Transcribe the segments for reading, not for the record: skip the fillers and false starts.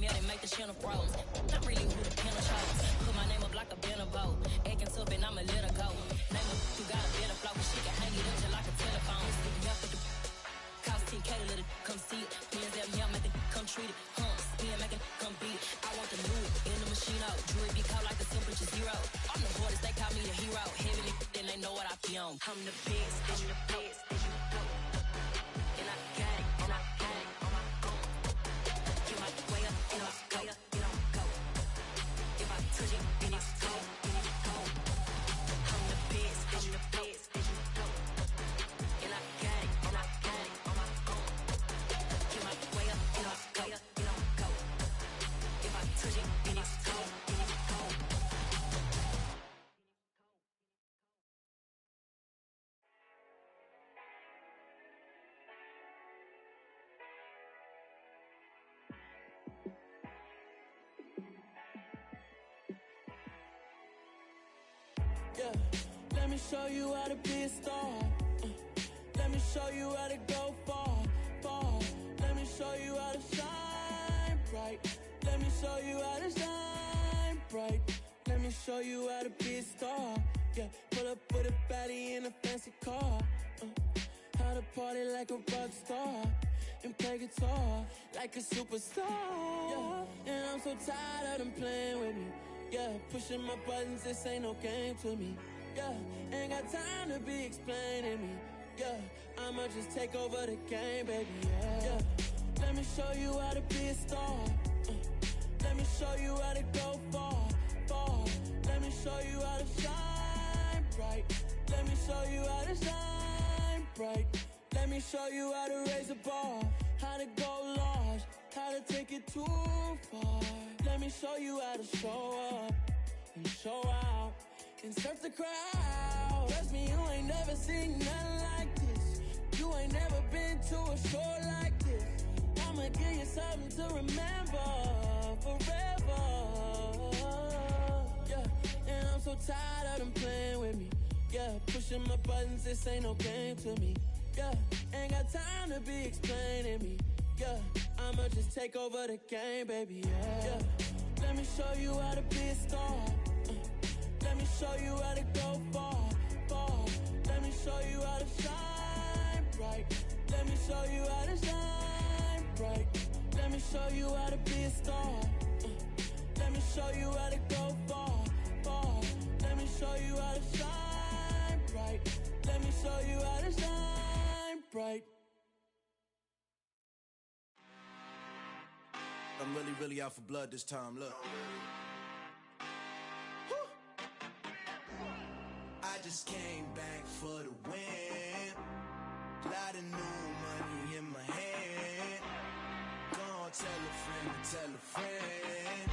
yeah, they make the channel froze. Not really who the piano chose. Put my name up like a banner boat. Acting tough and I'ma let her go. Name her, you got a better flow, but she can hang it up just like a telephone. Yeah, for the cost 10K to let it come see it. Hands up, yeah, make it come treat it. Spin, make it come beat it. I want the new in the machine out. Jewelry be caught like a temperature zero. I'm the hardest, they call me the hero. Heaven, then they know what I be on. I'm the best, and you the best, and you know. And I got it, and I got it on my own. Get my way up, and I go, and I go. If I touch it, then it's cold, then it's cold. I'm the best, and you the best, and you know. And I got it, and I got it on my own. Get my way up, and I go, and I go. If I touch it, then it's cold, then it's cold. Yeah, let me show you how to be a star. Let me show you how to go far, far. Let me show you how to shine bright. Let me show you how to shine bright. Let me show you how to be a star. Yeah, pull up with a baddie in a fancy car. How to party like a rock star and play guitar like a superstar. Yeah, and I'm so tired of them playing with me. Yeah, pushing my buttons, this ain't no game to me. Yeah, ain't got time to be explaining me. Yeah, I'ma just take over the game, baby. Yeah, let me show you how to be a star. Let me show you how to go far, far. Let me show you how to shine bright. Let me show you how to shine bright. Let me show you how to raise a bar, how to go large, how to take it too far. Let me show you how to show up and show out and surf the crowd. Trust me, you ain't never seen nothing like this. You ain't never been to a show like this. I'ma give you something to remember forever. Yeah, and I'm so tired of them playing with me. Yeah, pushing my buttons, this ain't no game to me. Yeah, ain't got time to be explaining me. Yeah, I'ma just take over the game, baby. Yeah, let me show you how to be a star. Let me show you how to go far, far. Let me show you how to shine bright. Let me show you how to shine bright. Let me show you how to be a star. Let me show you how to go far, far. Let me show you how to shine bright. Let me show you how to shine bright. I'm really out for blood this time, look. I just came back for the win. Lot of new money in my hand. Gonna tell a friend to tell a friend.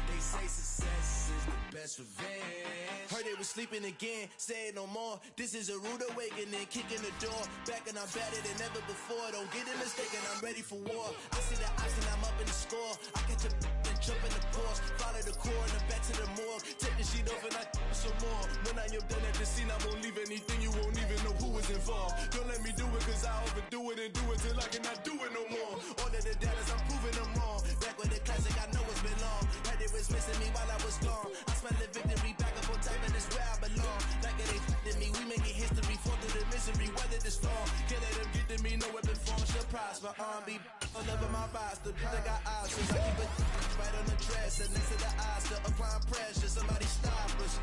They say success is the best revenge. Heard they was sleeping again, say it no more. This is a rude awakening, kicking the door. Back and I'm better than ever before. Don't get it mistaken, I'm ready for war. I see the option, I'm up in the score. I catch a and jump in the course. Follow the core and the back to the morgue. Take the sheet off and I some more. When I am done at the scene, I won't leave anything. You won't even know who was involved. Don't let me do it cause I overdo it and do it till I cannot do it no more. All of the doubters, I'm proving them wrong. Back with the classic, I know it's been long. Heard it was missing me while I was gone. I smell the victory back up on top and it's where I belong. Like it ain't f***ing me, we making history. Fall through the misery, weather the storm. Can't let them get to me, no weapon form shall prosper. Be all over my roster, I got eyes. Since I keep it right on the dresser, next to the Oscar. Applying pressure, somebody stop us.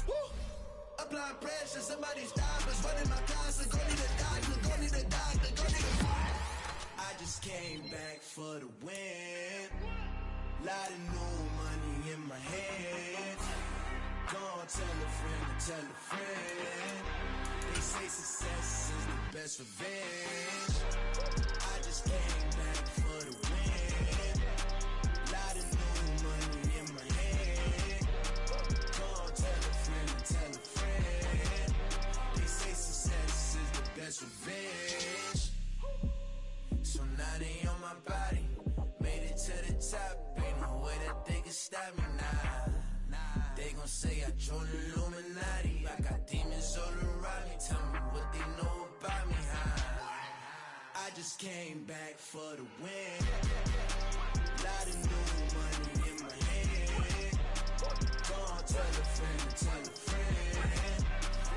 Woo! Applying pressure, somebody stop us. Running my concert, go need a doctor, go need a doctor, go need a I just came back for the win. Lot of new money in my hand. Gonna tell a friend to tell a friend. They say success is the best revenge. I just came back for the win. Lot of new money in my hand. Gonna tell a friend to tell a friend. They say success is the best revenge. So now they on my body. Made it to the top. Ain't no way that they can stop me now. They gon' say I joined the Illuminati. I got demons all around me. Tell me what they know about me, huh? I just came back for the win. Lot of new money in my hand. Gonna tell a friend to tell a friend.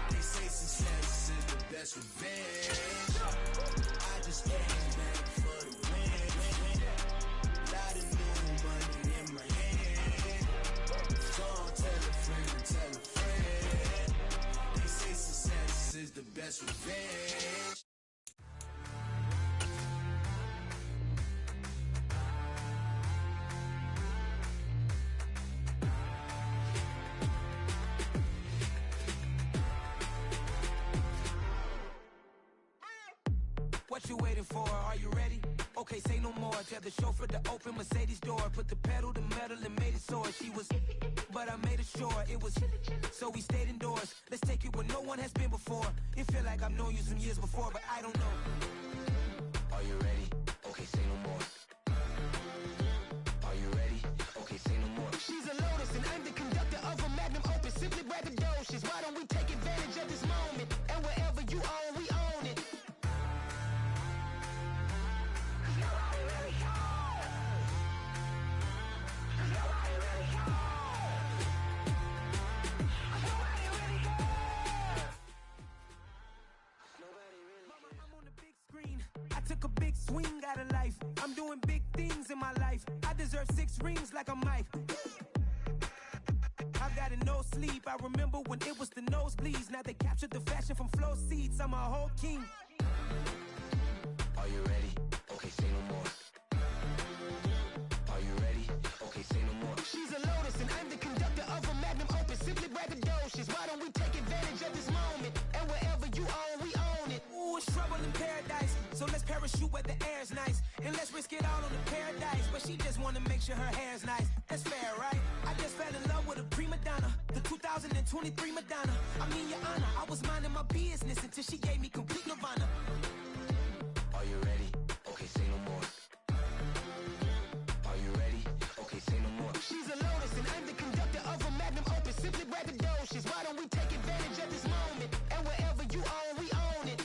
They say success is the best revenge. I just came back for the win. Lot of new money in my hand. Gonna tell a friend to tell a friend. They say success is the best revenge. What you waiting for? Are you ready? Okay, say no more. Tell the chauffeur to open Mercedes door. Put the pedal to metal and made it soar. She was, but I made it sure it was. So we stayed indoors. Let's take it where no one has been before. It feel like I've known you some years before, but I don't know. Are you ready? Okay, say no more. Are you ready? Okay, say no more. She's a Lotus and I'm the conductor of a Magnum Opus. Simply braggadocious. Why don't we take advantage of this moment? And wherever you own, we own it. I took a big swing out of life. I'm doing big things in my life. I deserve 6 rings like I'm Mike. I've got a no sleep. I remember when it was the nosebleeds. Now they captured the fashion from flow seats. I'm a whole king. Are you ready? Okay, say no more. Are you ready? Okay, say no more. She's a Lotus and I'm the conductor of a Magnum Opus. Simply braggadocious. Why don't we take advantage of this moment? And wherever you own, we own it. Ooh, it's trouble in paradise. So let's parachute where the air's nice. And let's risk it all on the paradise. But she just wanna make sure her hair's nice. That's fair, right? I just fell in love with a prima donna. The 2023 Madonna. I mean, your honor, I was minding my business until she gave me complete nirvana. Are you ready? Okay, say no more. Are you ready? Okay, say no more. She's a Lotus and I'm the conductor of a Magnum Opus. Simply braggadocious. Why don't we take advantage of this moment? And wherever you own, we own it.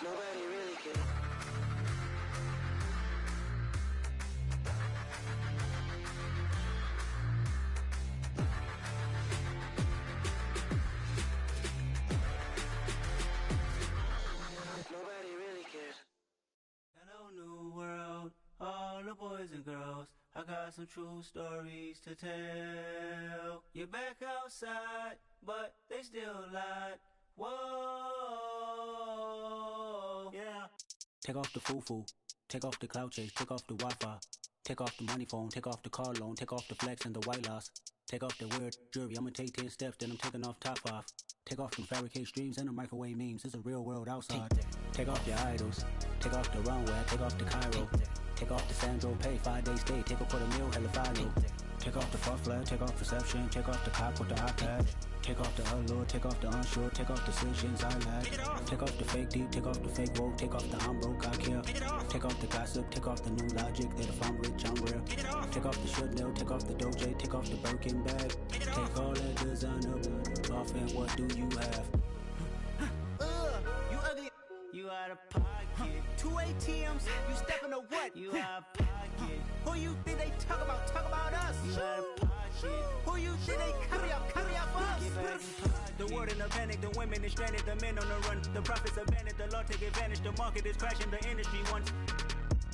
Nobody really cares. Nobody really cares. Hello, new world, all the boys and girls. I got some true stories to tell. You're back outside, but they still lied. Whoa, yeah. Take off the foo-foo, take off the cloud chase, take off the Wi-Fi, take off the money phone, take off the car loan, take off the flex and the white loss. Take off the weird jewelry, I'ma take 10 steps, then I'm taking off top 5. Take off them fabricate streams and the microwave memes, it's a real world outside. Take off your idols, take off the runway, take off the Cairo. Take off the Sandro pay, 5-day stay, take a quarter meal, hella follow. Take off the fuck flag, take off perception, take off the cop with the iPad. Take off the allure, take off the unsure, take off decisions I lack. Take off the fake deep, take off the fake woke, take off the I'm broke, I care. Take off the gossip, take off the new logic that if I'm rich, I'm real. Take off the Chanel, take off the Doja, take off the Birkin bag. Take all that designer off and what do you have? You ugly, you out of pocket. 2 ATMs, you stepping to what? You out of pocket. Who you think they talk about us? You out of pocket. Who you think they carry up Get back us? in pocket. The world in a panic, the women is stranded, the men on the run. The profits abandoned, the law take advantage, the market is crashing, the industry wants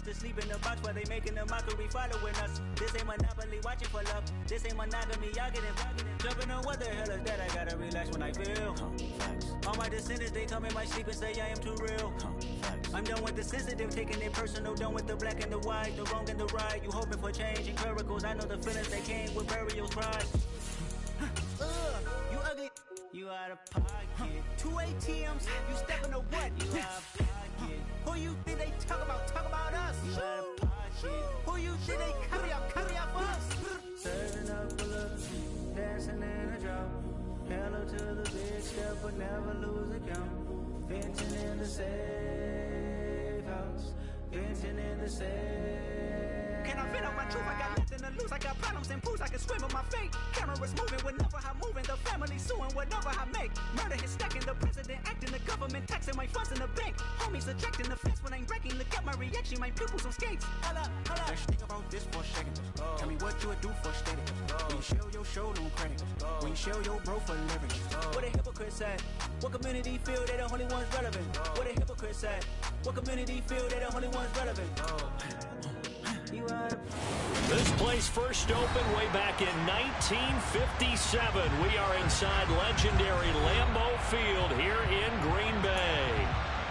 to sleep in the box while they making a mockery following us. This ain't monopoly, watching for love. This ain't monogamy, y'all getting jumping on what the hell is that? I gotta relax when I feel. All my descendants, they come in my sleep and say I am too real. I'm done with the sensitive, taking it personal, done with the black and the white, the wrong and the right. You hoping for change and miracles, I know the feelings that came with burials, pride. You ugly, You out of pocket. 2 ATMs, you stepping to what? You out of pocket. Who you think they talk about us? You out of pocket. Who you think they carry up us? Serving up a look, dancing in a drop. Hello to the big step, but never lose a count. Venting in the safe house, venting in the safe. Can I fit up my truth, I got nothing to lose. I got problems and pools, I can swim with my fate. Cameras moving whenever I'm moving. The family suing whatever I make. Murder is stacking, the president acting, the government taxing my funds in the bank. Homies ejecting the fence when I'm breaking. Look at my reaction, my pupils on skates. Holla, holla. Let's think about this for a second. Tell me what you would do for status. When you show your show, no credit. When you show your bro for living. What a hypocrite said. What community feel they the only ones relevant? What a hypocrite said. What community feel they the only ones relevant? This place first opened way back in 1957. We are inside legendary Lambeau Field here in Green Bay.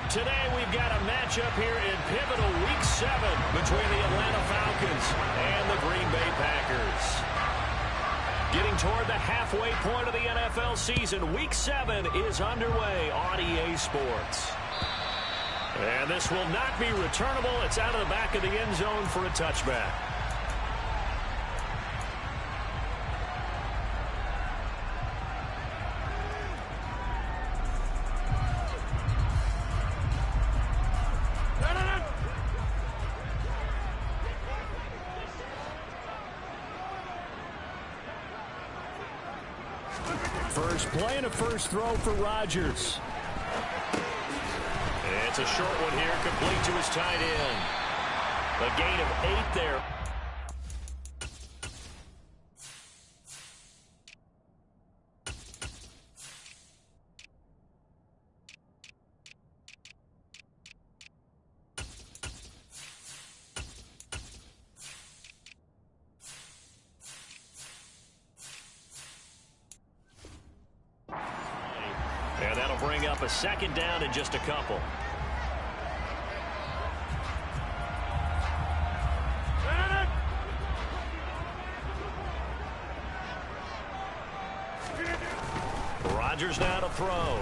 Today we've got a matchup here in pivotal Week 7 between the Atlanta Falcons and the Green Bay Packers. Getting toward the halfway point of the NFL season, Week 7 is underway on EA Sports. And this will not be returnable. It's out of the back of the end zone for a touchback. First play and a first throw for Rodgers. It's a short one here, complete to his tight end. A gain of 8 there. And that'll bring up a second down in just a couple. Rodgers now to throw.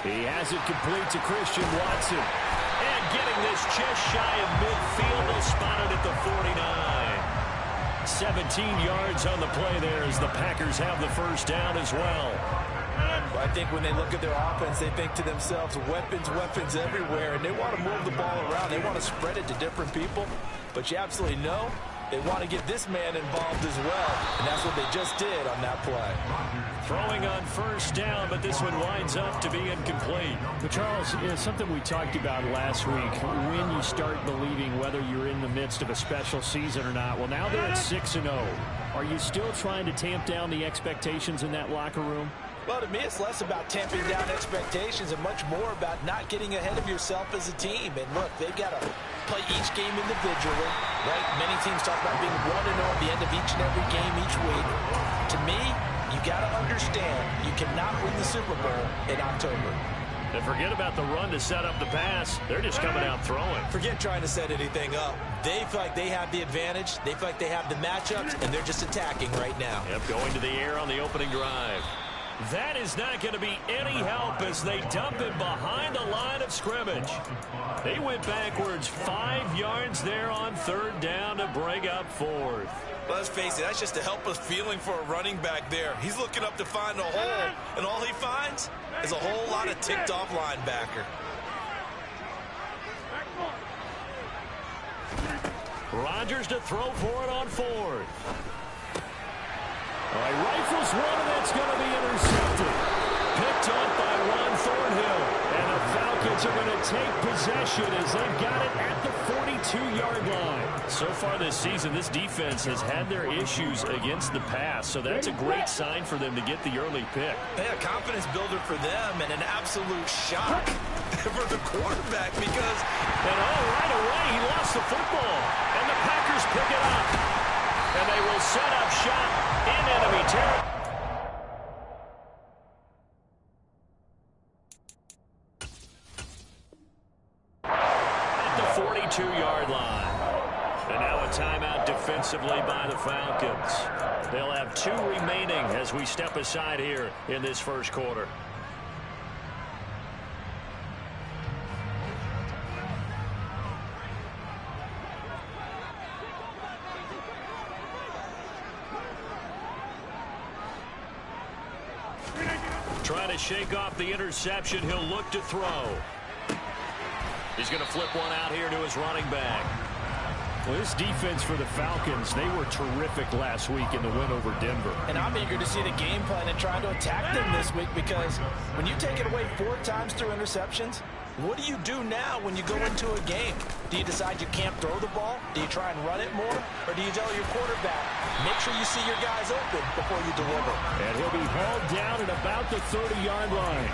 He has it complete to Christian Watson. And getting this just shy of midfield, they'll spot it at the 49. 17 yards on the play there as the Packers have the first down as well. I think when they look at their offense, they think to themselves, weapons, weapons everywhere, and they want to move the ball around. They want to spread it to different people, but you absolutely know they want to get this man involved as well, and that's what they just did on that play. Throwing on first down, but this one winds up to be incomplete. But Charles, something we talked about last week, when you start believing whether you're in the midst of a special season or not. Well, now they're at 6-0. Are you still trying to tamp down the expectations in that locker room? Well, to me, it's less about tamping down expectations and much more about not getting ahead of yourself as a team. And look, they've got to play each game individually, right? Many teams talk about being 1-0 at the end of each and every game each week. To me, you got to understand you cannot win the Super Bowl in October. And forget about the run to set up the pass. They're just coming out throwing. Forget trying to set anything up. They feel like they have the advantage. They feel like they have the matchups, and they're just attacking right now. Yep, going to the air on the opening drive. That is not going to be any help as they dump him behind the line of scrimmage. They went backwards 5 yards there on third down to bring up fourth. Let's face it, that's just a helpless feeling for a running back there. He's looking up to find a hole, and all he finds is a whole lot of ticked-off linebacker. Rodgers to throw for it on fourth. All right, rifles one, and that's going to be intercepted. Picked up by Ron Thornhill. And the Falcons are going to take possession as they've got it at the 42-yard line. So far this season, this defense has had their issues against the pass, so that's a great sign for them to get the early pick. A confidence builder for them and an absolute shock for the quarterback because... And right away, he lost the football. And the Packers pick it up. And they will set up shop in enemy territory. At the 42-yard line. And now a timeout defensively by the Falcons. They'll have 2 remaining as we step aside here in this first quarter. Trying to shake off the interception. He'll look to throw. He's going to flip one out here to his running back. Well, this defense for the Falcons, they were terrific last week in the win over Denver. And I'm eager to see the game plan and try to attack them this week, because when you take it away 4 times through interceptions, what do you do now when you go into a game? Do you decide you can't throw the ball? Do you try and run it more? Or do you tell your quarterback, make sure you see your guys open before you deliver? And he'll be hauled down at about the 30-yard line.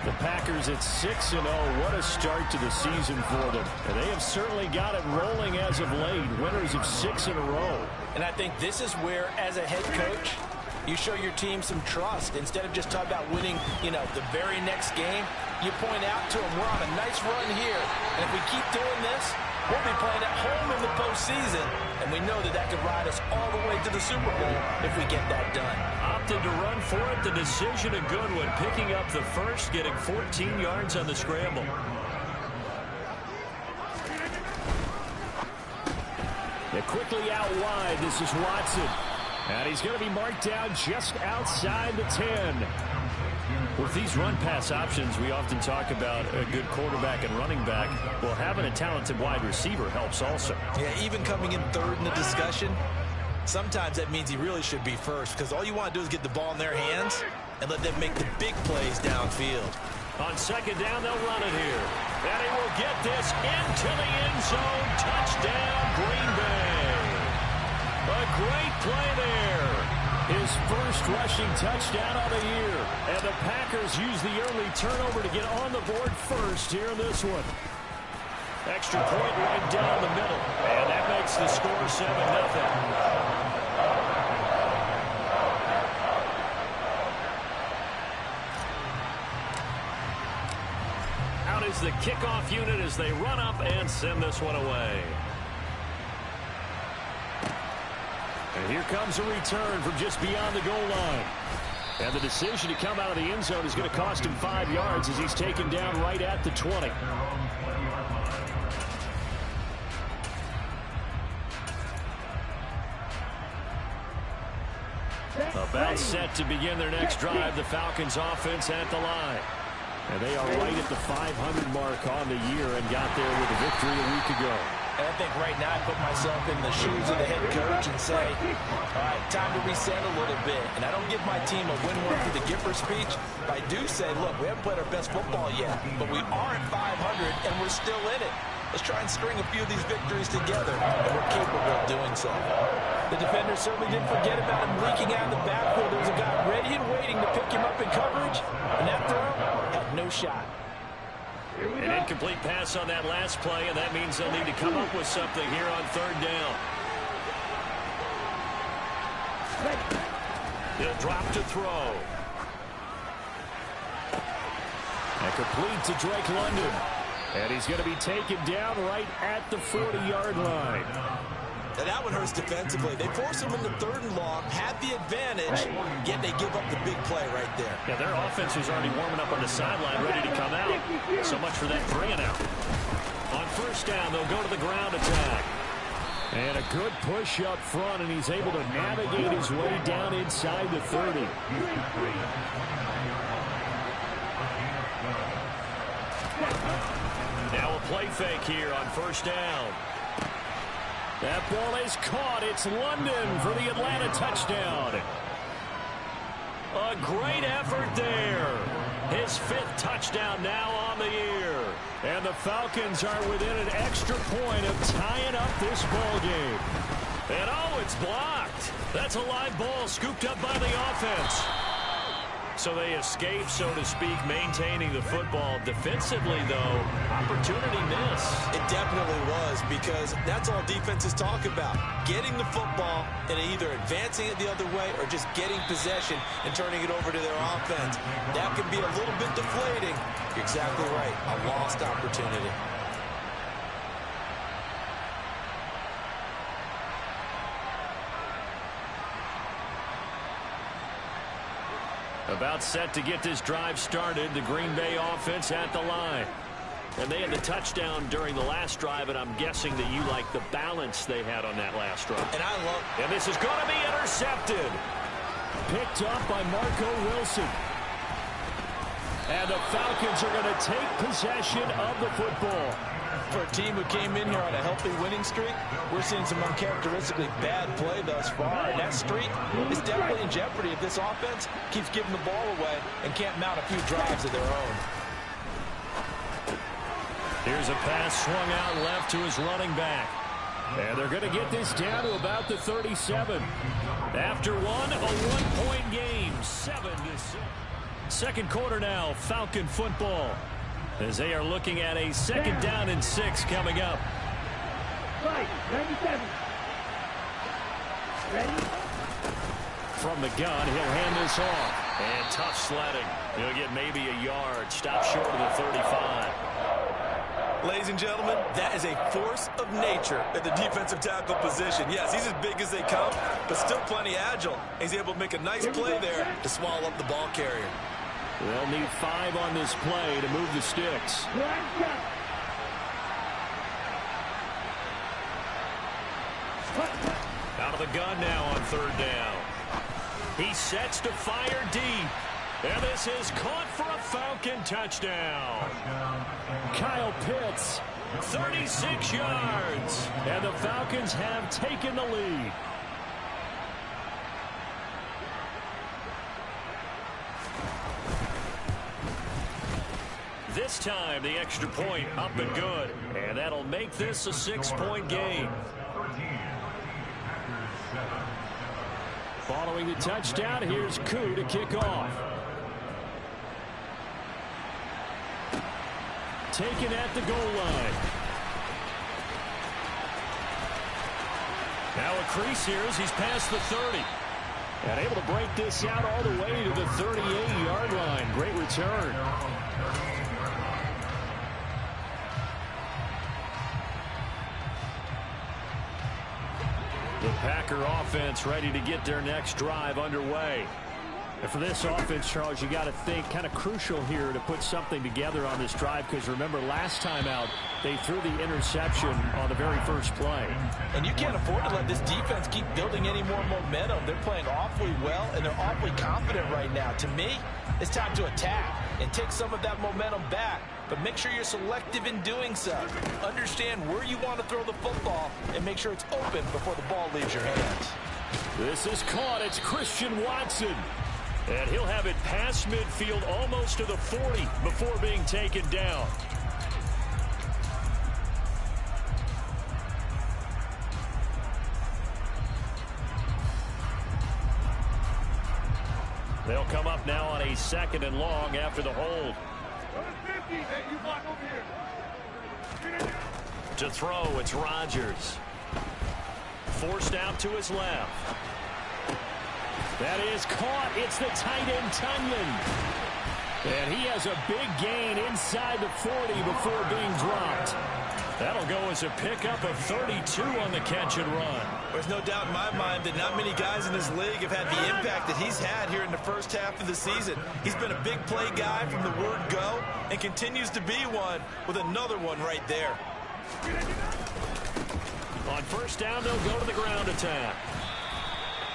The Packers at 6-0. What a start to the season for them. And they have certainly got it rolling as of late. Winners of 6 in a row. And I think this is where, as a head coach, you show your team some trust. Instead of just talking about winning, the very next game, you point out to them, we're on a nice run here. And if we keep doing this, we'll be playing at home in the postseason. And we know that could ride us all the way to the Super Bowl if we get that done. Opted to run for it. The decision, a good one. Picking up the first, getting 14 yards on the scramble. They're quickly out wide. This is Watson. And he's going to be marked down just outside the 10. With these run-pass options, we often talk about a good quarterback and running back. Well, having a talented wide receiver helps also. Yeah, even coming in third in the discussion, sometimes that means he really should be first, because all you want to do is get the ball in their hands and let them make the big plays downfield. On second down, they'll run it here. And he will get this into the end zone. Touchdown, Green Bay. A great play there. His first rushing touchdown of the year. And the Packers use the early turnover to get on the board first here in this one. Extra point right down the middle. And that makes the score 7-0. Out is the kickoff unit as they run up and send this one away. And here comes a return from just beyond the goal line. And the decision to come out of the end zone is going to cost him 5 yards as he's taken down right at the 20. About set to begin their next drive. The Falcons offense at the line. And they are right at the 500 mark on the year and got there with a victory a week ago. And I think right now I put myself in the shoes of the head coach and say, all right, time to reset a little bit. And I don't give my team a win one through the Gipper speech, but I do say, look, we haven't played our best football yet, but we are at 500 and we're still in it. Let's try and string a few of these victories together, and we're capable of doing so. The defender certainly didn't forget about him leaking out of the backfield. There was a guy ready and waiting to pick him up in coverage, and that throw had no shot. An incomplete pass on that last play, and that means they'll need to come up with something here on third down. He'll drop to throw. And complete to Drake London. And he's going to be taken down right at the 40-yard line. And that one hurts defensively. They force him into third and long, had the advantage, yet they give up the big play right there. Yeah, their offense was already warming up on the sideline, ready to come out. So much for that 3 and out. On first down, they'll go to the ground attack. And a good push up front, and he's able to navigate his way down inside the 30. Now a play fake here on first down. That ball is caught. It's London for the Atlanta touchdown. A great effort there. His 5th touchdown now on the year. And the Falcons are within an extra point of tying up this ball game. And oh, it's blocked. That's a live ball scooped up by the offense. So they escape, so to speak, maintaining the football. Defensively, though, opportunity miss. It definitely was, because that's all defenses talk about. Getting the football and either advancing it the other way or just getting possession and turning it over to their offense. That can be a little bit deflating. You're exactly right. A lost opportunity. About set to get this drive started. The Green Bay offense at the line. And they had the touchdown during the last drive, and I'm guessing that you like the balance they had on that last drive. And I love it. And this is going to be intercepted. Picked up by Marco Wilson. And the Falcons are going to take possession of the football. For a team who came in here on a healthy winning streak, we're seeing some uncharacteristically bad play thus far. And that streak is definitely in jeopardy if this offense keeps giving the ball away and can't mount a few drives of their own. Here's a pass swung out left to his running back. And they're going to get this down to about the 37. After one, a one-point game, 7-6. Second quarter now, Falcon football, as they are looking at a 2nd down and 6 coming up. Right, 97. Ready? From the gun, he'll hand this off. And tough sledding. He'll get maybe a yard. Stop short of the 35. Ladies and gentlemen, that is a force of nature at the defensive tackle position. Yes, he's as big as they come, but still plenty agile. He's able to make a nice play there to swallow up the ball carrier. They'll need 5 on this play to move the sticks. Out of the gun now on 3rd down. He sets to fire deep. And this is caught for a Falcon touchdown. Kyle Pitts, 36 yards. And the Falcons have taken the lead. This time, the extra point up and good. And that'll make this a 6-point game. Following the touchdown, here's Koo to kick off. Taken at the goal line. Now a crease here as he's past the 30. And able to break this out all the way to the 38-yard line. Great return. The Packer offense ready to get their next drive underway. And for this offense, Charles, you got to think kind of crucial here to put something together on this drive, because remember last time out they threw the interception on the very first play. And you can't afford to let this defense keep building any more momentum. They're playing awfully well, and they're awfully confident right now. To me, it's time to attack and take some of that momentum back. But make sure you're selective in doing so. Understand where you want to throw the football and make sure it's open before the ball leaves your hands. This is caught. It's Christian Watson. And he'll have it past midfield almost to the 40 before being taken down. They'll come up now on a 2nd and long after the hold. To throw, it's Rodgers. Forced out to his left. That is caught. It's the tight end, Tunyon. And he has a big gain inside the 40 before being dropped. That'll go as a pickup of 32 on the catch and run. There's no doubt in my mind that not many guys in this league have had the impact that he's had here in the first half of the season. He's been a big play guy from the word go and continues to be one with another one right there. On 1st down, they'll go to the ground attack.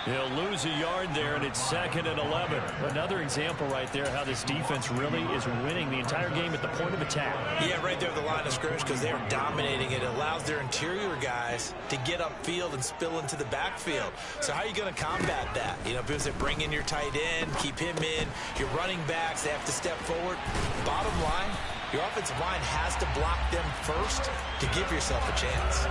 He'll lose a yard there, and it's 2nd and 11. Another example right there how this defense really is winning the entire game at the point of attack. Yeah, right there at the line of scrimmage, because they are dominating. It allows their interior guys to get upfield and spill into the backfield. So how are you going to combat that? You know, because they bring in your tight end, keep him in. Your running backs, they have to step forward. Bottom line, your offensive line has to block them first to give yourself a chance.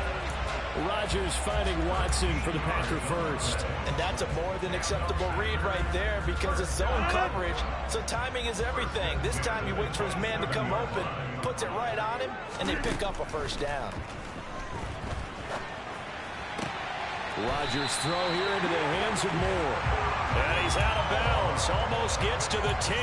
Rodgers finding Watson for the Packer first. And that's a more than acceptable read right there because it's zone coverage, so timing is everything. This time he waits for his man to come open, puts it right on him, and they pick up a 1st down. Rodgers throw here into the hands of Moore. And he's out of bounds, almost gets to the 10.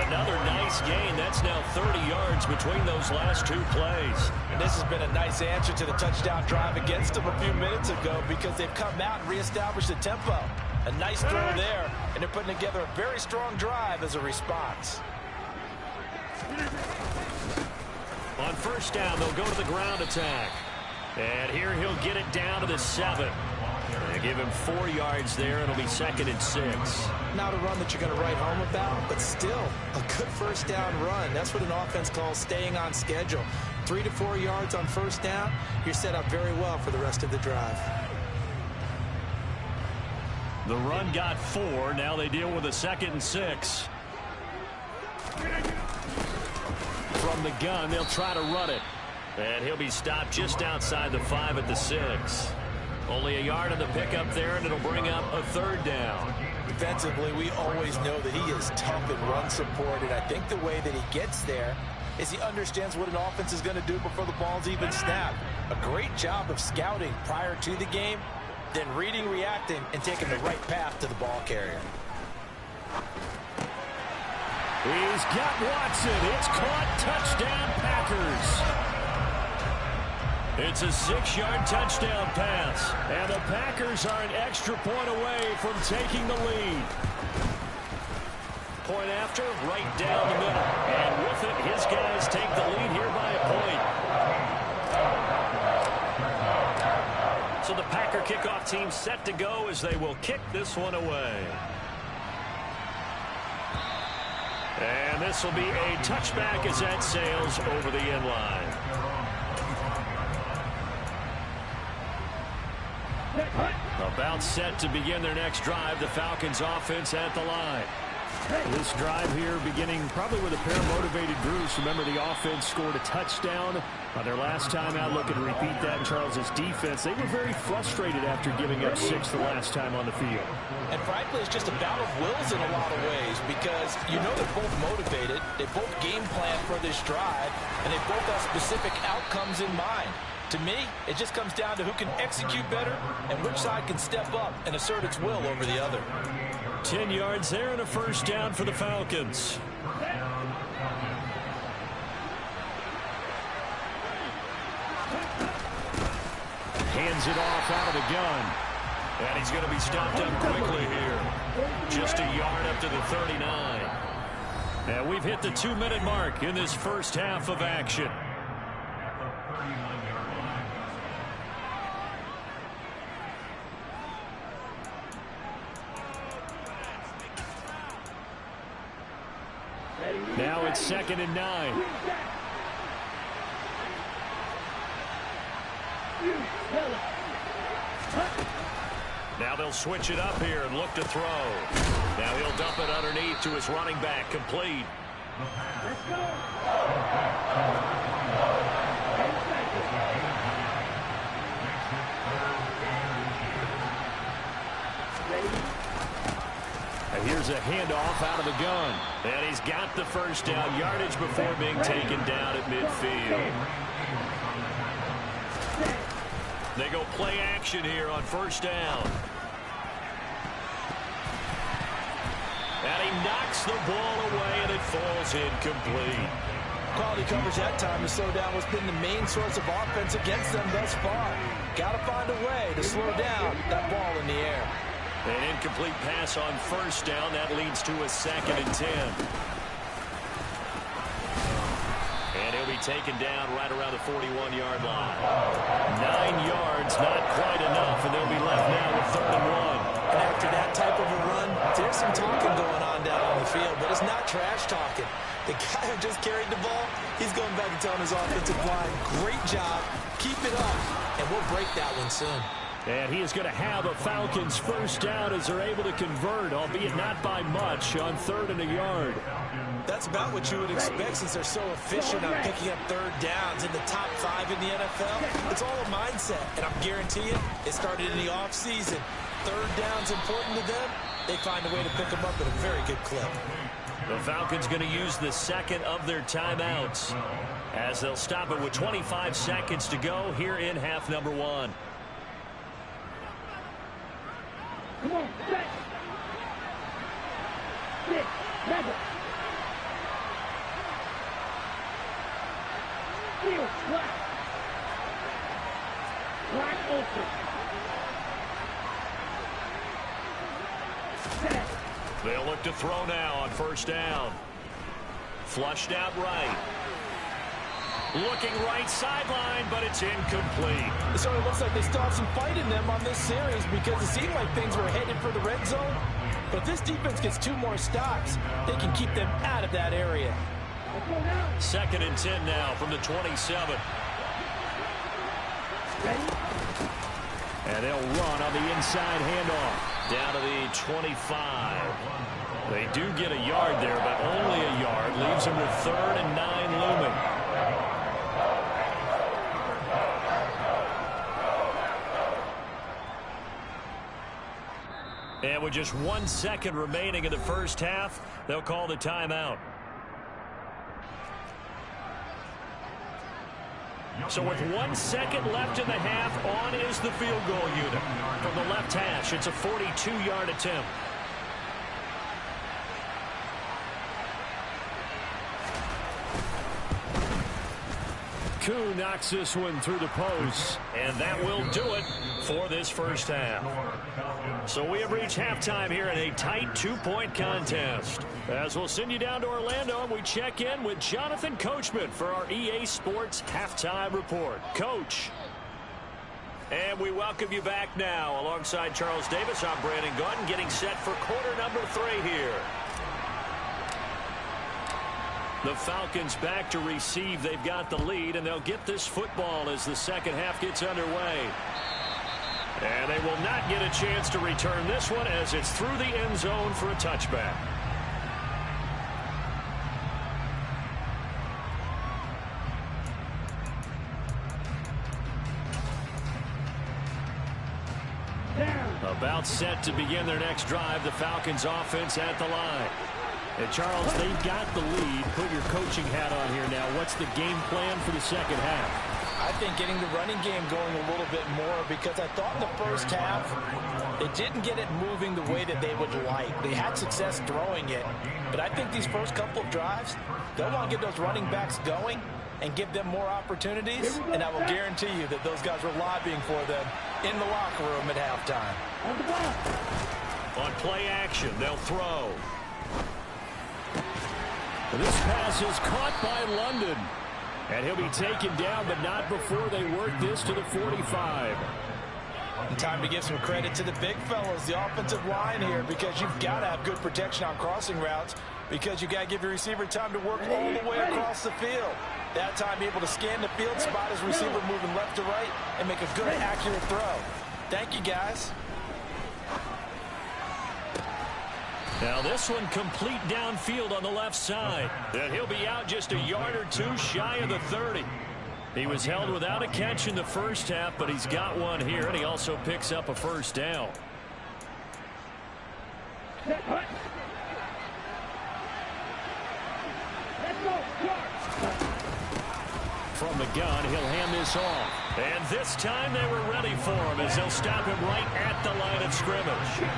Another nice gain. That's now 30 yards between those last 2 plays. And this has been a nice answer to the touchdown drive against them a few minutes ago because they've come out and reestablished the tempo. A nice throw there, and they're putting together a very strong drive as a response. On 1st down, they'll go to the ground attack. And here he'll get it down to the 7. They give him 4 yards there. It'll be 2nd and 6. Not a run that you're going to write home about, but still a good 1st down run. That's what an offense calls staying on schedule. 3 to 4 yards on first down, you're set up very well for the rest of the drive. The run got 4. Now they deal with a 2nd and 6. From the gun, they'll try to run it. And he'll be stopped just outside the 5 at the 6. Only a yard on the pickup there, and it'll bring up a 3rd down. Defensively, we always know that he is tough in run support, and I think the way that he gets there is he understands what an offense is going to do before the ball's even snapped. A great job of scouting prior to the game, then reading, reacting, and taking the right path to the ball carrier. He's got Watson. It's caught. Touchdown, Packers. It's a 6-yard touchdown pass. And the Packers are an extra point away from taking the lead. Point after, right down the middle. And with it, his guys take the lead here by a point. So the Packer kickoff team set to go as they will kick this one away. And this will be a touchback as that sails over the end line. About set to begin their next drive, the Falcons offense at the line. This drive here beginning probably with a pair of motivated groups. Remember, the offense scored a touchdown on their last time out. Looking to repeat that in Charles's defense. They were very frustrated after giving up 6 the last time on the field. And frankly, it's just a battle of wills in a lot of ways because you know they're both motivated. They both game plan for this drive, and they both have specific outcomes in mind. To me, it just comes down to who can execute better and which side can step up and assert its will over the other. 10 yards there and a 1st down for the Falcons. Hands it off out of the gun. And he's going to be stopped up quickly here. Just a yard up to the 39. And we've hit the 2-minute mark in this first half of action. Now it's 2nd and 9. Now they'll switch it up here and look to throw. Now he'll dump it underneath to his running back, complete. Let's go. And here's a handoff out of the gun. And he's got the 1st down yardage before being taken down at midfield. They go play action here on 1st down. And he knocks the ball away, and it falls incomplete. Quality coverage that time to slow down what's been the main source of offense against them thus far. Got to find a way to slow down that ball in the air. An incomplete pass on 1st down. That leads to a 2nd and 10. And he'll be taken down right around the 41-yard line. 9 yards, not quite enough, and they'll be left now with 3rd and 1. And after that type of a run, there's some talking going on down on the field, but it's not trash talking. The guy who just carried the ball, he's going back and telling his offensive line, great job, keep it up, and we'll break that one soon. And he is going to have a Falcons 1st down as they're able to convert, albeit not by much, on 3rd and a yard. That's about what you would expect since they're so efficient on picking up 3rd downs in the top 5 in the NFL. It's all a mindset, and I'm guaranteeing it started in the offseason. 3rd down's important to them. They find a way to pick them up at a very good clip. The Falcons going to use the 2nd of their timeouts as they'll stop it with 25 seconds to go here in half number 1. Come on, set. 6, 7. Field flat. Wide open. Set. They'll look to throw now on 1st down. Flushed out right. Looking right sideline, but it's incomplete. So it looks like they still have some fight in them on this series because it seemed like things were headed for the red zone. But if this defense gets 2 more stops, they can keep them out of that area. 2nd and 10 now from the 27. And they'll run on the inside handoff down to the 25. They do get a yard there, but only a yard. Leaves them with 3rd and 9 looming. And with just 1 second remaining in the first half, they'll call the timeout. So with 1 second left in the half, on is the field goal unit. From the left hash, it's a 42-yard attempt. Koo knocks this one through the post, and that will do it for this first half. So we have reached halftime here in a tight 2-point contest. As we'll send you down to Orlando, and we check in with Jonathan Coachman for our EA Sports Halftime Report. Coach. And we welcome you back now. Alongside Charles Davis, I'm Brandon Gunn, getting set for quarter number 3 here. The Falcons back to receive. They've got the lead, and they'll get this football as the second half gets underway. And they will not get a chance to return this one as it's through the end zone for a touchback. About set to begin their next drive. The Falcons offense at the line. And Charles, they've got the lead. Put your coaching hat on here now. What's the game plan for the second half? I think getting the running game going a little bit more, because I thought in the first half they didn't get it moving the way that they would like. They had success throwing it, but I think these first couple of drives, they'll want to get those running backs going and give them more opportunities, and I will guarantee you that those guys were lobbying for them in the locker room at halftime. On play action, they'll throw. This pass is caught by London. And he'll be taken down, but not before they work this to the 45. And time to give some credit to the big fellows, the offensive line here, because you've got to have good protection on crossing routes, because you got to give your receiver time to work all the way across the field. That time able to scan the field, spot his receiver moving left to right, and make a good, accurate throw. Thank you, guys. Now this one complete downfield on the left side. And he'll be out just a yard or two shy of the 30. He was held without a catch in the first half, but he's got one here, and he also picks up a first down. From the gun, he'll hand this off. And this time they were ready for him as they'll stop him right at the line of scrimmage.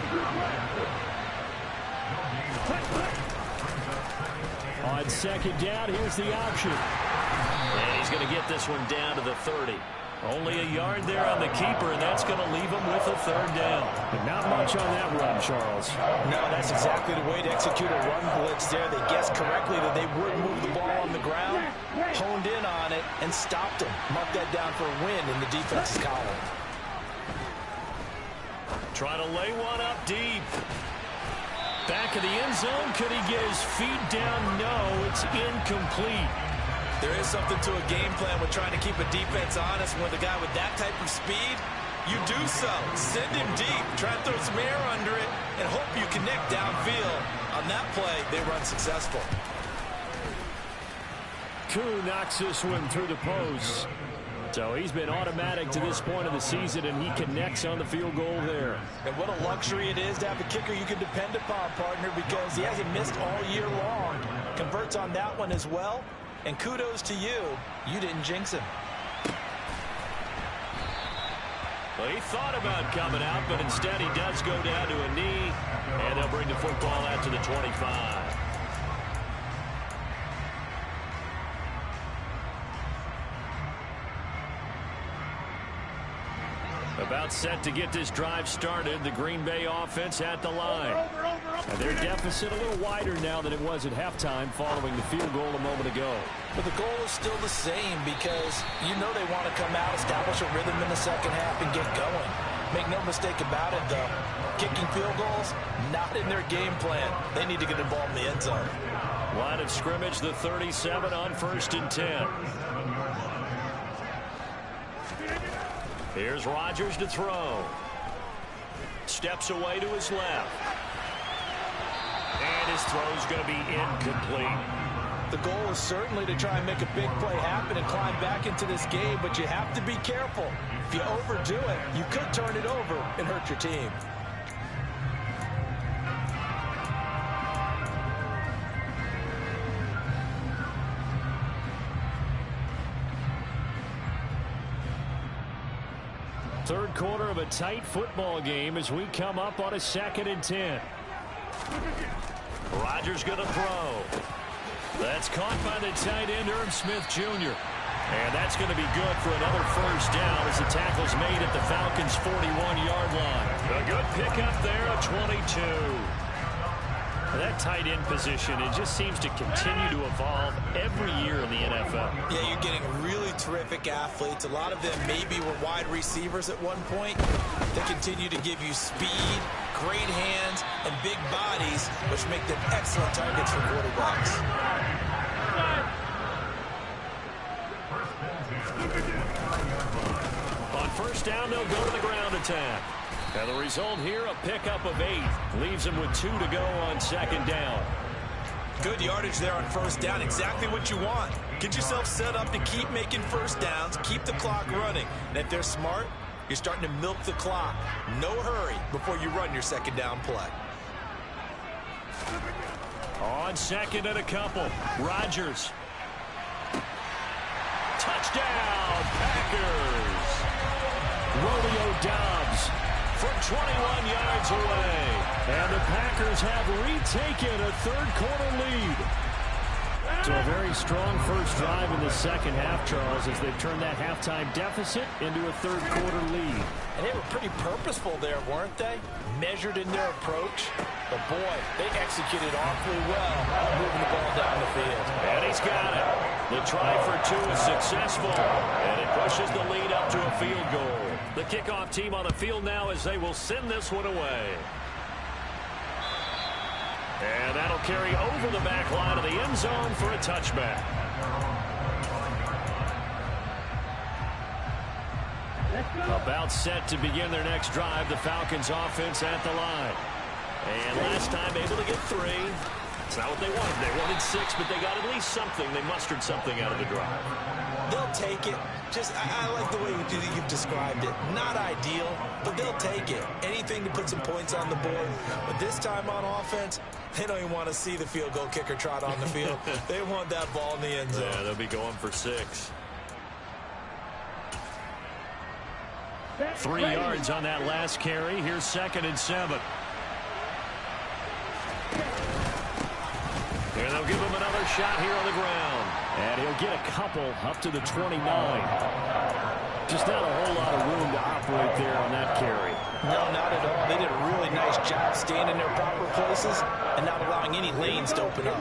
On second down, here's the option. And he's going to get this one down to the 30. Only a yard there on the keeper, and that's going to leave him with a third down. But not much on that run, Charles. No, that's exactly the way to execute a run blitz there. They guessed correctly that they would move the ball on the ground, honed in on it, and stopped him. Mark that down for a win in the defense's column. Trying to lay one up deep. Back of the end zone. Could he get his feet down? No, it's incomplete. There is something to a game plan with trying to keep a defense honest. With a guy with that type of speed, you do so. Send him deep. Try and throw some air under it and hope you connect downfield. On that play, they run successful. Koo knocks this one through the post. So he's been automatic to this point of the season, and he connects on the field goal there. And what a luxury it is to have a kicker you can depend upon, partner, because he hasn't missed all year long. Converts on that one as well. And kudos to you. You didn't jinx him. Well, he thought about coming out, but instead he does go down to a knee, and they'll bring the football out to the 25. About set to get this drive started. The Green Bay offense at the line. And their deficit a little wider now than it was at halftime following the field goal a moment ago. But the goal is still the same, because you know they want to come out, establish a rhythm in the second half, and get going. Make no mistake about it, though. Kicking field goals, not in their game plan. They need to get the ball in the end zone. Line of scrimmage, the 37 on 1st and 10. Here's Rodgers to throw. Steps away to his left. And his throw's going to be incomplete. The goal is certainly to try and make a big play happen and climb back into this game, but you have to be careful. If you overdo it, you could turn it over and hurt your team. Third quarter of a tight football game as we come up on a 2nd and 10. Rodgers going to throw. That's caught by the tight end, Irv Smith Jr. And that's going to be good for another first down as the tackle's made at the Falcons' 41-yard line. A good pickup there, a 22. That tight end position, it just seems to continue to evolve every year in the NFL. Yeah, you're getting really terrific athletes. A lot of them maybe were wide receivers at one point. They continue to give you speed, great hands, and big bodies, which make them excellent targets for quarterbacks. On first down, they'll go to the ground attack. And the result here, a pickup of 8. Leaves them with 2 to go on 2nd down. Good yardage there on first down. Exactly what you want. Get yourself set up to keep making first downs, keep the clock running. And if they're smart, you're starting to milk the clock. No hurry before you run your 2nd down play. On 2nd and a couple, Rodgers. Touchdown, Packers. Romeo Doubs from 21 yards away. And the Packers have retaken a third-quarter lead. So a very strong first drive in the second half, Charles, as they've turned that halftime deficit into a third-quarter lead. And they were pretty purposeful there, weren't they? Measured in their approach. But, boy, they executed awfully well moving the ball down the field. And he's got it. The try for 2 is successful, and it pushes the lead up to a field goal. The kickoff team on the field now as they will send this one away. And that'll carry over the back line of the end zone for a touchback. About set to begin their next drive, the Falcons offense at the line. And last time able to get 3. It's not what they wanted. They wanted 6, but they got at least something. They mustered something out of the drive. They'll take it. I like the way you've described it. Not ideal, but they'll take it. Anything to put some points on the board. But this time on offense, they don't even want to see the field goal kicker trot on the field. They want that ball in the end zone. Yeah, they'll be going for 6. 3 yards on that last carry. Here's 2nd and 7. And they'll give him another shot here on the ground. And he'll get a couple up to the 29. Just not a whole lot of room to operate there on that carry. No, not at all. They did a really nice job staying in their proper places and not allowing any lanes to open up.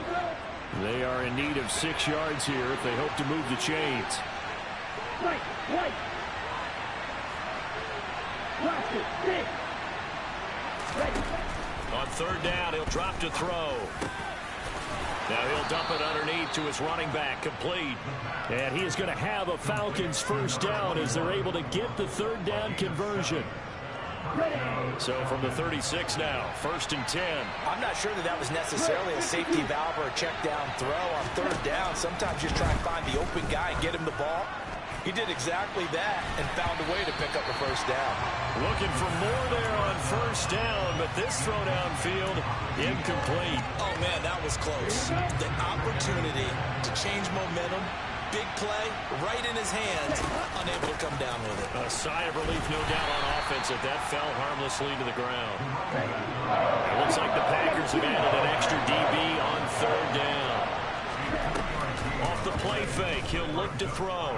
They are in need of 6 yards here if they hope to move the chains. Right. On 3rd down, he'll drop to throw. Now he'll dump it underneath to his running back, complete. And he is going to have a Falcons first down as they're able to get the 3rd down conversion. So from the 36 now, 1st and 10. I'm not sure that was necessarily a safety valve or a check down throw on 3rd down. Sometimes you just try and find the open guy and get him the ball. He did exactly that and found a way to pick up a first down. Looking for more there on 1st down, but this throw downfield incomplete. Oh, man, that was close. The opportunity to change momentum, big play, right in his hands, unable to come down with it. A sigh of relief, no doubt, on offense if that fell harmlessly to the ground. It looks like the Packers have added an extra DB on 3rd down. Off the play fake, he'll look to throw.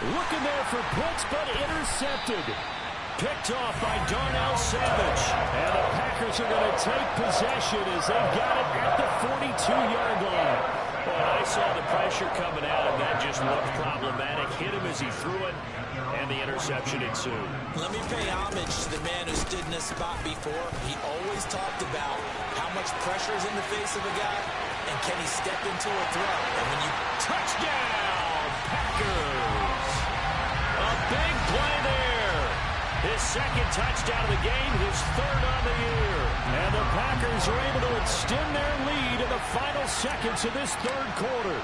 Looking there for Pitts, but intercepted. Picked off by Darnell Savage. And the Packers are going to take possession as they've got it at the 42-yard line. Well, They saw the pressure coming out, and that just looked problematic. Hit him as he threw it, and the interception ensued. Let me pay homage to the man who stood in this spot before. He always talked about how much pressure is in the face of a guy, and can he step into a throw. And when you Touchdown, Packers! A big play there. His second touchdown of the game, his third on the year. And the Packers are able to extend their lead in the final seconds of this third quarter.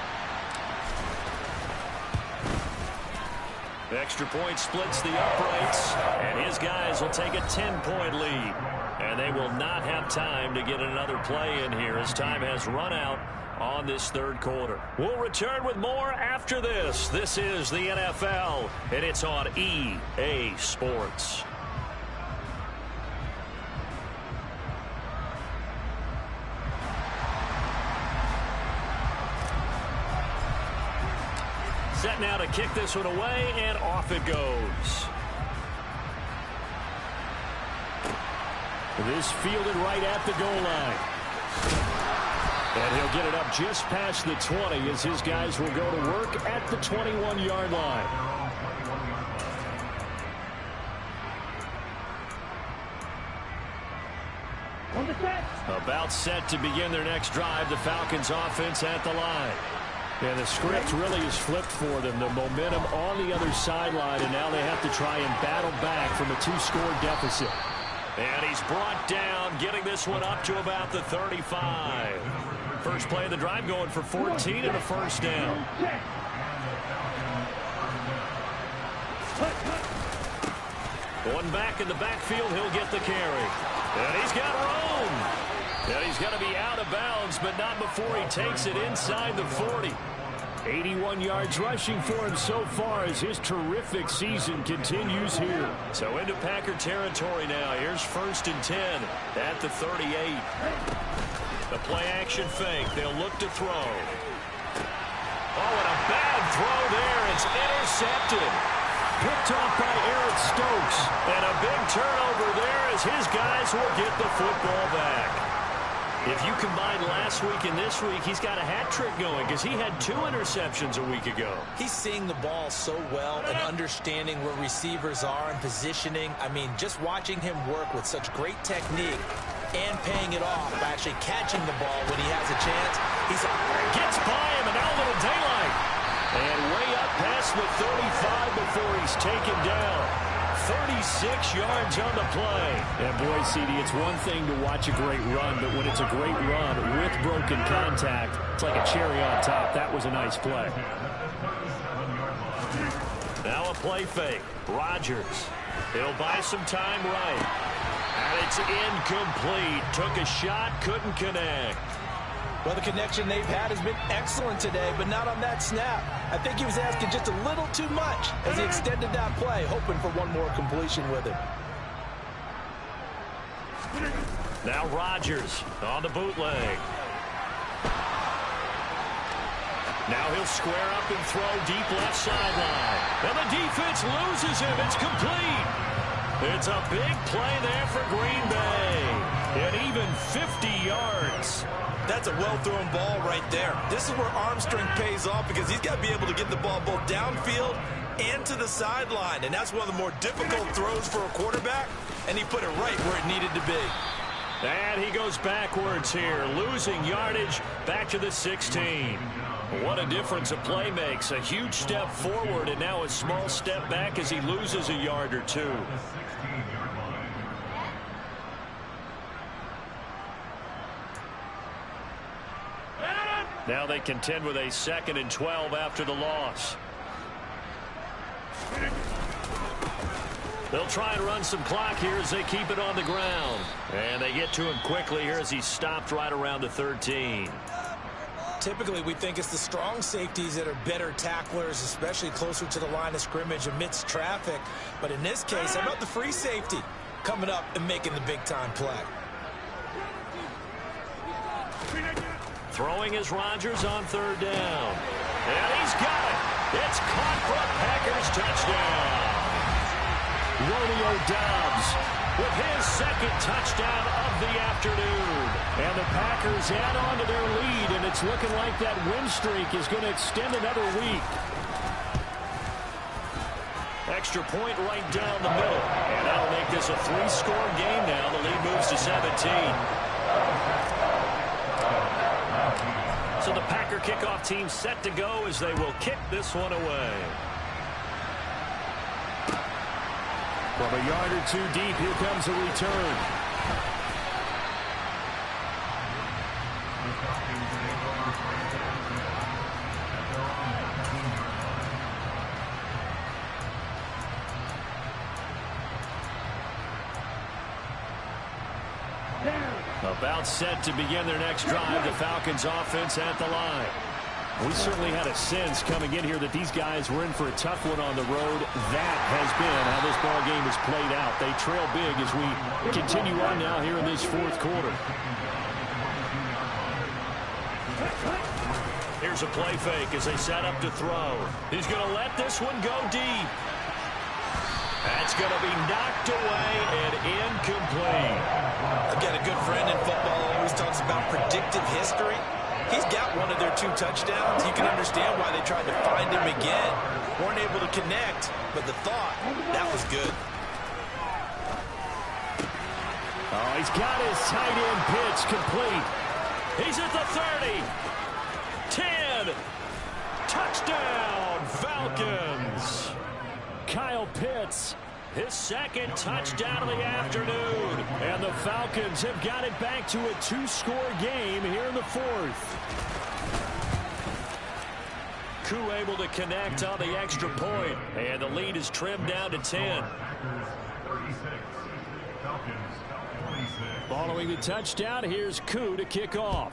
The extra point splits the uprights, and his guys will take a 10-point lead. And they will not have time to get another play in here as time has run out on this third quarter. We'll return with more after this. This is the NFL, and it's on EA Sports. Set now to kick this one away, and off it goes. This fielded right at the goal line. And he'll get it up just past the 20 as his guys will go to work at the 21-yard line. About set to begin their next drive, the Falcons offense at the line. And the script really is flipped for them. The momentum on the other sideline, and now they have to try and battle back from a 2-score deficit. And he's brought down, getting this one up to about the 35. First play of the drive going for 14 and a first down. One back in the backfield, he'll get the carry. And he's got room. And he's got to be out of bounds, but not before he takes it inside the 40. 81 yards rushing for him so far as his terrific season continues here. So into Packer territory now. Here's 1st and 10 at the 38. The play-action fake. They'll look to throw. Oh, and a bad throw there. It's intercepted. Picked off by Eric Stokes. And a big turnover there as his guys will get the football back. If you combine last week and this week, he's got a hat trick going because he had 2 interceptions a week ago. He's seeing the ball so well and understanding where receivers are and positioning. I mean, just watching him work with such great technique and paying it off by actually catching the ball when he has a chance. He's gets by him, and now a little daylight. And way up past the 35 before he's taken down. 36 yards on the play. And boy, CD, it's one thing to watch a great run, but when it's a great run with broken contact, it's like a cherry on top. That was a nice play. Now a play fake. Rodgers. He'll buy some time right. And it's incomplete. Took a shot, couldn't connect. Well, the connection they've had has been excellent today, but not on that snap. I think he was asking just a little too much as he extended that play, hoping for one more completion with it. Now Rodgers on the bootleg. Now he'll square up and throw deep left sideline. And the defense loses him. It's complete. It's a big play there for Green Bay. And even 50 yards. That's a well-thrown ball right there. This is where arm strength pays off because he's got to be able to get the ball both downfield and to the sideline. And that's one of the more difficult throws for a quarterback. And he put it right where it needed to be. And he goes backwards here, losing yardage back to the 16. What a difference a play makes. A huge step forward and now a small step back as he loses a yard or two. Now they contend with a 2nd and 12 after the loss. They'll try and run some clock here as they keep it on the ground. And they get to him quickly here as he's stopped right around the 13. Typically, we think it's the strong safeties that are better tacklers, especially closer to the line of scrimmage amidst traffic. But in this case, how about the free safety coming up and making the big-time play? Throwing is Rodgers on 3rd down. And he's got it. It's caught for a Packers touchdown. Romeo Doubs with his second touchdown of the afternoon. And the Packers add on to their lead, and it's looking like that win streak is going to extend another week. Extra point right down the middle. And that'll make this a 3-score game now. The lead moves to 17. So the Packer kickoff team set to go as they will kick this one away. From a yard or two deep, here comes a return. About set to begin their next drive, the Falcons offense at the line. We certainly had a sense coming in here that these guys were in for a tough one on the road. That has been how this ball game has played out. They trail big as we continue on now here in this fourth quarter. Here's a play fake as they set up to throw. He's going to let this one go deep. That's going to be knocked away and incomplete. I've got a good friend in football who always talks about predictive history. He's got one of their 2 touchdowns. You can understand why they tried to find him again. Weren't able to connect, but the thought, that was good. Oh, he's got his tight end pitch complete. He's at the 30. 10. Touchdown, Falcons. Kyle Pitts, his second touchdown of the afternoon. And the Falcons have got it back to a 2-score game here in the fourth. Koo able to connect on the extra point. And the lead is trimmed down to 10. Following the touchdown, here's Koo to kick off.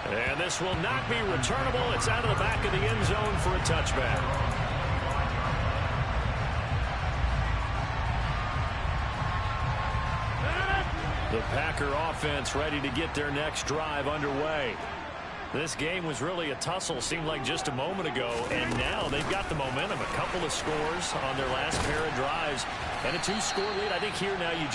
And this will not be returnable. It's out of the back of the end zone for a touchback. The Packer offense ready to get their next drive underway. This game was really a tussle, seemed like just a moment ago, and now they've got the momentum. A couple of scores on their last pair of drives, and a 2-score lead. I think here now you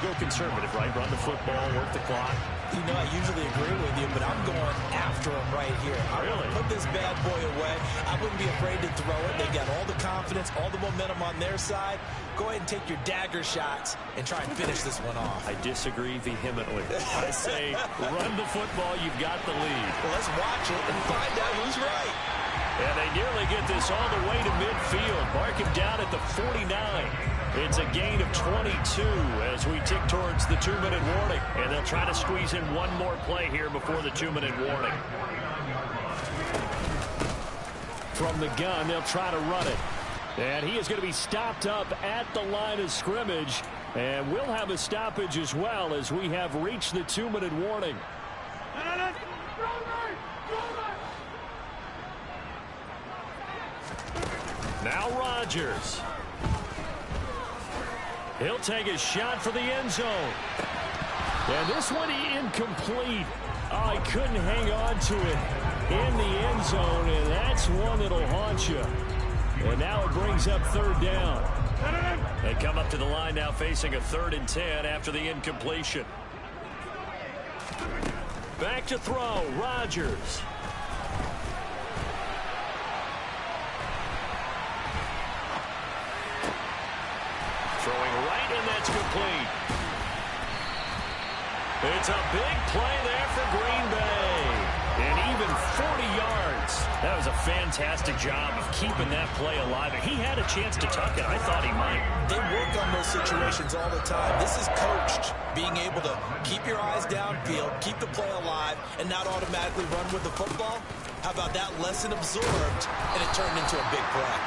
go conservative, right? Run the football, work the clock. You know, I usually agree with you, but I'm going after him right here. I really put this bad boy away. I wouldn't be afraid to throw it. They've got all the confidence, all the momentum on their side. Go ahead and take your dagger shots and try and finish this one off. I disagree vehemently. I say run the football, you've got the lead. Well, let's watch it and find out who's right. And they nearly get this all the way to midfield. Mark him down at the 49. It's a gain of 22 as we tick towards the 2-minute warning. And they'll try to squeeze in one more play here before the 2-minute warning. From the gun, they'll try to run it. And he is going to be stopped up at the line of scrimmage. And we'll have a stoppage as well as we have reached the 2-minute warning. Now Rodgers. He'll take a shot for the end zone. And this one incomplete. Oh, he couldn't hang on to it in the end zone, and that's one that'll haunt you. And now it brings up 3rd down. They come up to the line now facing a 3rd and 10 after the incompletion. Back to throw, Rodgers. Throwing right, and that's complete. It's a big play there for Green Bay. And even 40 yards. That was a fantastic job of keeping that play alive. He had a chance to tuck it. I thought he might. They work on those situations all the time. This is coached, being able to keep your eyes downfield, keep the play alive, and not automatically run with the football. How about that lesson absorbed, and it turned into a big play.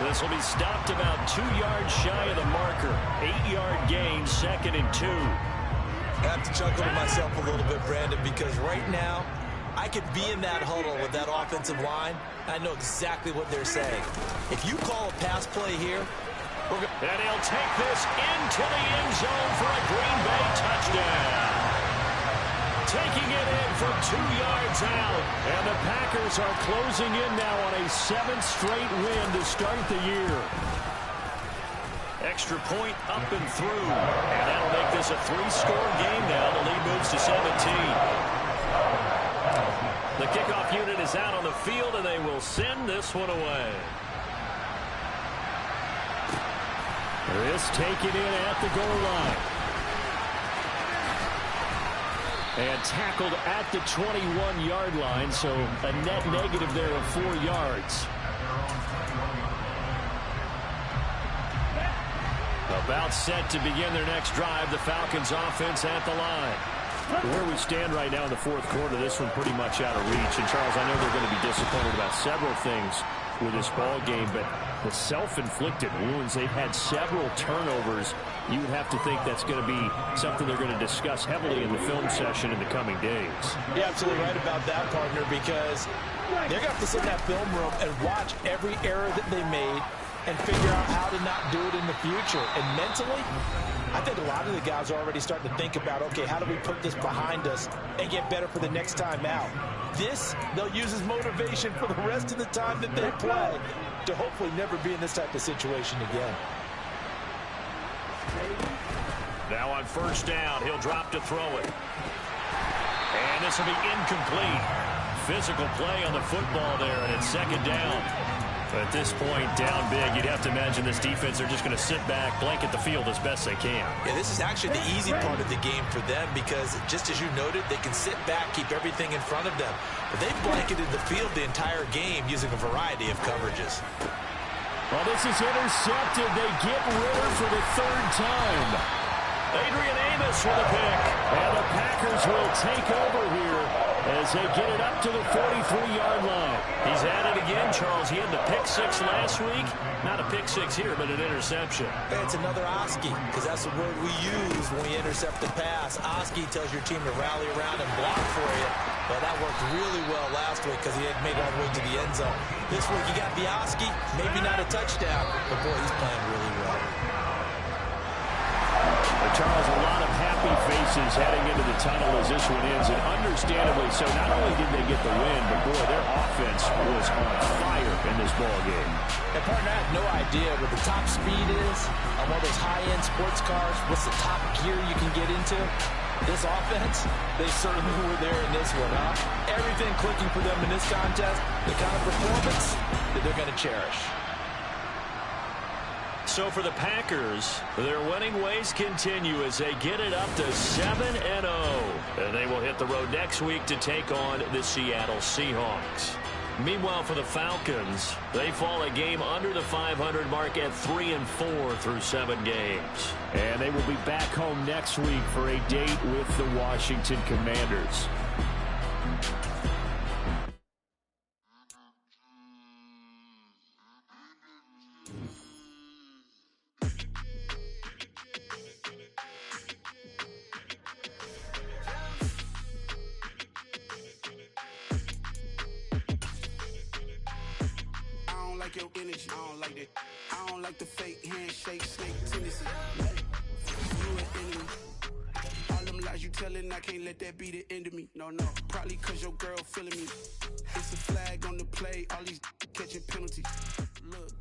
This will be stopped about 2 yards shy of the marker. 8-yard gain, 2nd and 2. I have to chuckle to myself a little bit, Brandon, because right now, I could be in that huddle with that offensive line. I know exactly what they're saying. If you call a pass play here, and he'll take this into the end zone for a Green Bay touchdown. taking it in from 2 yards out. And the Packers are closing in now on a 7th straight win to start the year. Extra point up and through. And that'll make this a 3-score game now. The lead moves to 17. The kickoff unit is out on the field, and they will send this one away. This taken in at the goal line. And tackled at the 21-yard line, so a net negative there of 4 yards. About set to begin their next drive, the Falcons offense at the line. Where we stand right now in the fourth quarter, this one pretty much out of reach. And, Charles, I know they're going to be disappointed about several things with this ball game, but the self-inflicted wounds, they've had several turnovers. You would have to think that's going to be something they're going to discuss heavily in the film session in the coming days. You're absolutely right about that, partner, because they're going to have to sit in that film room and watch every error that they made and figure out how to not do it in the future. And mentally, I think a lot of the guys are already starting to think about, okay, how do we put this behind us and get better for the next time out? This, they'll use as motivation for the rest of the time that they play to hopefully never be in this type of situation again. Now on first down, he'll drop to throw it. And this will be incomplete. Physical play on the football there, and it's second down. At this point, down big, you'd have to imagine this defense, they're just going to sit back, blanket the field as best they can. Yeah, this is actually the easy part of the game for them because, just as you noted, they can sit back, keep everything in front of them. But they've blanketed the field the entire game using a variety of coverages. Well, this is intercepted. They get Ritter for the 3rd time. Adrian Amos with a pick. And the Packers will take over here as they get it up to the 43-yard line. He's at it again, Charles. He had the pick 6 last week. Not a pick 6 here, but an interception. Hey, it's another Oski, because that's the word we use when we intercept the pass. Oski tells your team to rally around and block for you. Well, that worked really well last week because he had made it all the way to the end zone. This week, you got the Oski, maybe not a touchdown, but boy, he's playing really well. Charles, a lot of happy faces heading into the tunnel as this one ends, and understandably so. Not only did they get the win, but boy, their offense was on fire in this ball game. And partner, I have no idea what the top speed is on one of those high-end sports cars. What's the top gear you can get into? This offense, they certainly were there in this one, huh? Everything clicking for them in this contest, the kind of performance that they're going to cherish. So for the Packers, their winning ways continue as they get it up to 7-0. And they will hit the road next week to take on the Seattle Seahawks. Meanwhile, for the Falcons, they fall a game under the 500 mark at 3-4 through 7 games. And they will be back home next week for a date with the Washington Commanders. Your energy, I don't like that. I don't like the fake handshake, snake tendency. You an enemy. All them lies you telling, I can't let that be the end of me. No, probably cause your girl feeling me. It's a flag on the play, all these catching penalties. Look.